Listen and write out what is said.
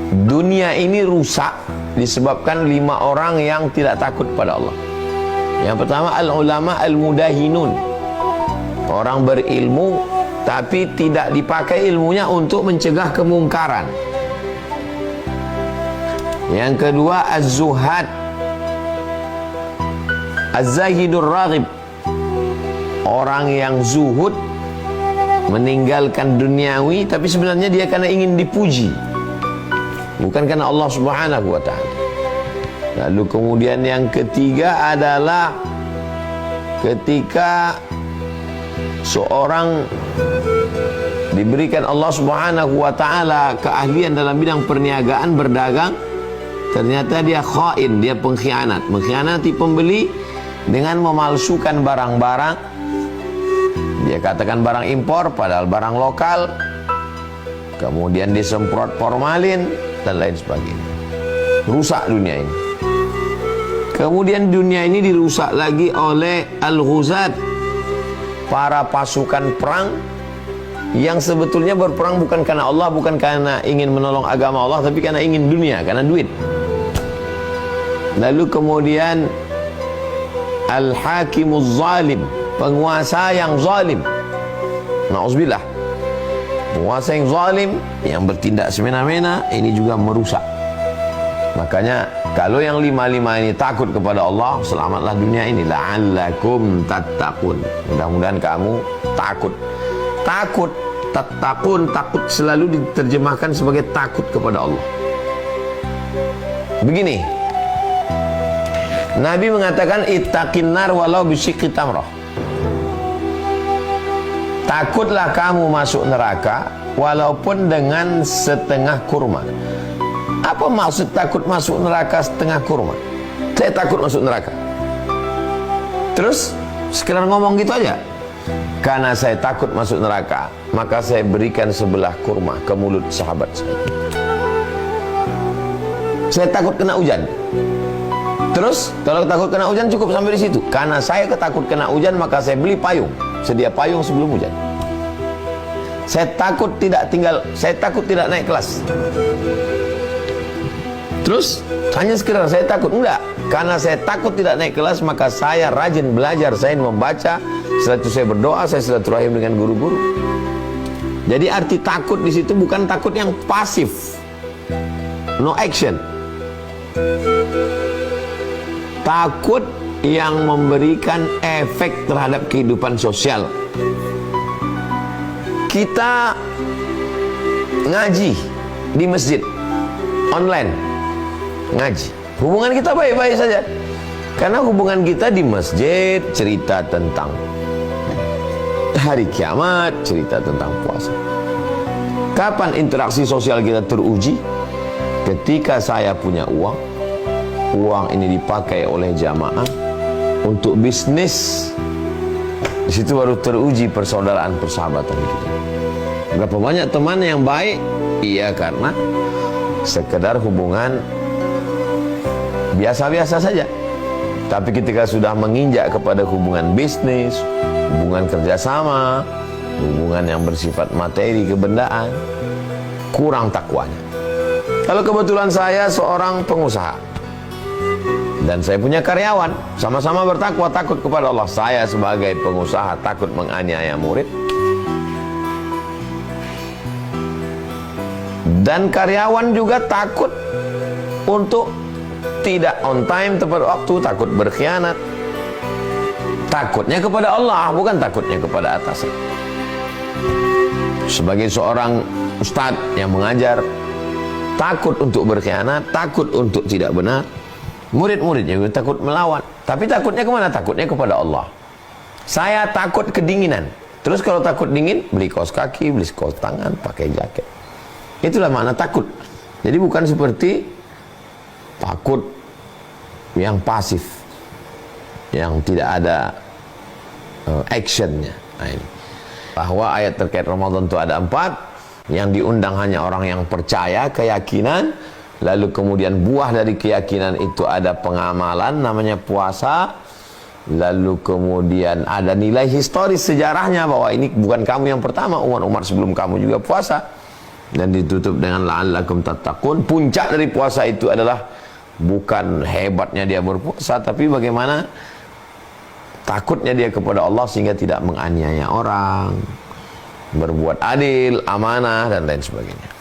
dunia ini rusak disebabkan 5 orang yang tidak takut pada Allah. Yang pertama, al-ulama al-mudahinun, orang berilmu tapi tidak dipakai ilmunya untuk mencegah kemungkaran. Yang kedua, az-zuhad, az-zahidur raghib, orang yang zuhud, meninggalkan duniawi tapi sebenarnya dia karena ingin dipuji, bukan karena Allah Subhanahu wa ta'ala. Lalu kemudian yang ketiga adalah ketika seorang diberikan Allah Subhanahu wa ta'ala keahlian dalam bidang perniagaan, berdagang, ternyata dia khain, dia pengkhianat, mengkhianati pembeli dengan memalsukan barang-barang. Dia katakan barang impor padahal barang lokal, kemudian disemprot formalin dan lain sebagainya. Rusak dunia ini. Kemudian dunia ini dirusak lagi oleh al-ghuzat, para pasukan perang yang sebetulnya berperang bukan karena Allah, bukan karena ingin menolong agama Allah, tapi karena ingin dunia, karena duit. Lalu kemudian al-hakimuz zalim, penguasa yang zalim. Na'udzubillah. Penguasa yang zalim, yang bertindak semena-mena, ini juga merusak. Makanya kalau yang 5 ini takut kepada Allah, selamatlah dunia ini. La'allakum tattaqun. Mudah-mudahan kamu takut. Takut, tattaqun, takut selalu diterjemahkan sebagai takut kepada Allah. Begini, Nabi mengatakan ittaqin nar walau bisyikki tamrah. Takutlah kamu masuk neraka walaupun dengan setengah kurma. Apa maksud takut masuk neraka setengah kurma? Saya takut masuk neraka. Terus sekedar ngomong gitu aja. Karena saya takut masuk neraka, maka saya berikan sebelah kurma ke mulut sahabat saya. Saya takut kena hujan. Terus kalau takut kena hujan cukup sampai di situ. Karena saya ketakut kena hujan, maka saya beli payung, sedia payung sebelum hujan. Saya takut tidak naik kelas. Terus hanya sekedar saya takut, enggak. Karena saya takut tidak naik kelas, maka saya rajin belajar, saya membaca, setelah itu saya berdoa, saya silaturahim dengan guru-guru. Jadi arti takut di situ bukan takut yang pasif, no action. Takut yang memberikan efek terhadap kehidupan sosial. Kita ngaji di masjid online, ngaji, hubungan kita baik-baik saja. Karena hubungan kita di masjid cerita tentang hari kiamat, cerita tentang puasa. Kapan interaksi sosial kita teruji? Ketika saya punya uang, uang ini dipakai oleh jamaah untuk bisnis. Di situ baru teruji persaudaraan, persahabatan kita. Berapa banyak teman yang baik? Iya, karena sekedar hubungan biasa-biasa saja. Tapi ketika sudah menginjak kepada hubungan bisnis, hubungan kerjasama, hubungan yang bersifat materi, kebendaan, kurang takwanya. Kalau kebetulan saya seorang pengusaha dan saya punya karyawan, sama-sama bertakwa, takut kepada Allah. Saya sebagai pengusaha takut menganiaya murid, dan karyawan juga takut untuk tidak on time, tepat waktu, takut berkhianat. Takutnya kepada Allah, bukan takutnya kepada atasan. Sebagai seorang ustadz yang mengajar, takut untuk berkhianat, takut untuk tidak benar. Murid-muridnya juga takut melawan. Tapi takutnya kemana? Takutnya kepada Allah. Saya takut kedinginan. Terus kalau takut dingin, beli kaos kaki, beli kaos tangan, pakai jaket. Itulah makna takut. Jadi bukan seperti takut yang pasif, yang tidak ada actionnya. Nah, ini. Bahwa ayat terkait Ramadan itu ada 4. Yang diundang hanya orang yang percaya, keyakinan. Lalu kemudian buah dari keyakinan itu ada pengamalan, namanya puasa. Lalu kemudian ada nilai historis sejarahnya, bahwa ini bukan kamu yang pertama, umat-umat sebelum kamu juga puasa. dan ditutup dengan la'allakum tattaqun. Puncak dari puasa itu adalah bukan hebatnya dia berpuasa, tapi bagaimana takutnya dia kepada Allah sehingga tidak menganiaya orang, berbuat adil, amanah dan lain sebagainya.